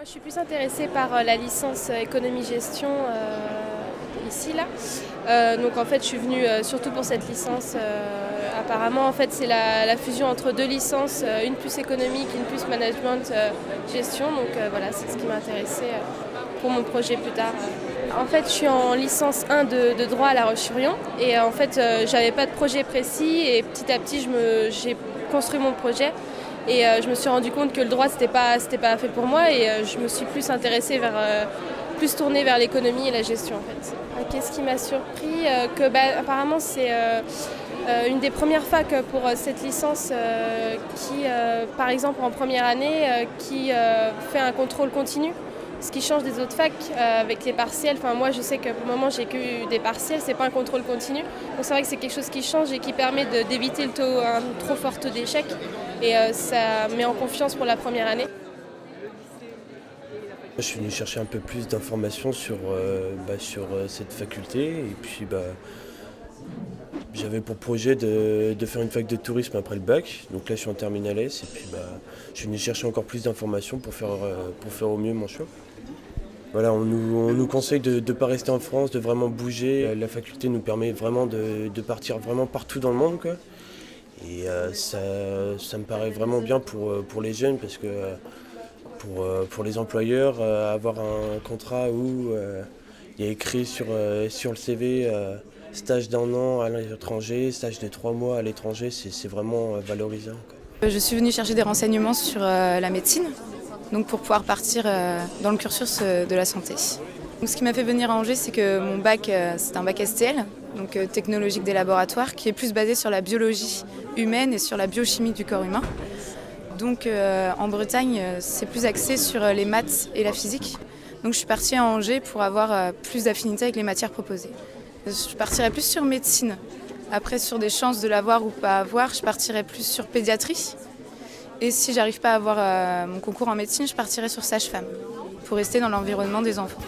Je suis plus intéressée par la licence économie-gestion ici là. Donc en fait je suis venue surtout pour cette licence. Apparemment en fait c'est la fusion entre deux licences, une plus économique, une plus management gestion. Donc voilà, c'est ce qui m'a intéressée pour mon projet plus tard. En fait je suis en licence 1 de droit à La Roche-sur-Yon et en fait j'avais pas de projet précis et petit à petit j'ai construit mon projet. Et je me suis rendu compte que le droit c'était pas fait pour moi et je me suis plus intéressée plus tournée vers l'économie et la gestion en fait. Qu'est-ce qui m'a surpris apparemment c'est une des premières facs pour cette licence qui par exemple en première année qui fait un contrôle continu. Ce qui change des autres facs avec les partiels, moi je sais que pour le moment j'ai que des partiels, c'est pas un contrôle continu. Donc c'est vrai que c'est quelque chose qui change et qui permet d'éviter un trop fort taux d'échec et ça met en confiance pour la première année. Je suis venu chercher un peu plus d'informations sur cette faculté et puis j'avais pour projet de faire une fac de tourisme après le bac. Donc là je suis en terminale S et puis je suis venu chercher encore plus d'informations pour faire au mieux mon choix. Voilà, on nous conseille de ne pas rester en France, de vraiment bouger. La faculté nous permet vraiment de partir vraiment partout dans le monde, quoi. Et ça me paraît vraiment bien pour les jeunes parce que pour les employeurs, avoir un contrat où il y a écrit sur le CV stage d'1 an à l'étranger, stage de 3 mois à l'étranger, c'est vraiment valorisant, quoi. Je suis venue chercher des renseignements sur la médecine, donc pour pouvoir partir dans le cursus de la santé. Donc ce qui m'a fait venir à Angers, c'est que mon bac, c'est un bac STL, donc technologique des laboratoires, qui est plus basé sur la biologie humaine et sur la biochimie du corps humain. Donc en Bretagne, c'est plus axé sur les maths et la physique. Donc je suis partie à Angers pour avoir plus d'affinité avec les matières proposées. Je partirais plus sur médecine. Après, sur des chances de l'avoir ou pas avoir, je partirais plus sur pédiatrie. Et si j'arrive pas à avoir mon concours en médecine, je partirais sur sage-femme, pour rester dans l'environnement des enfants.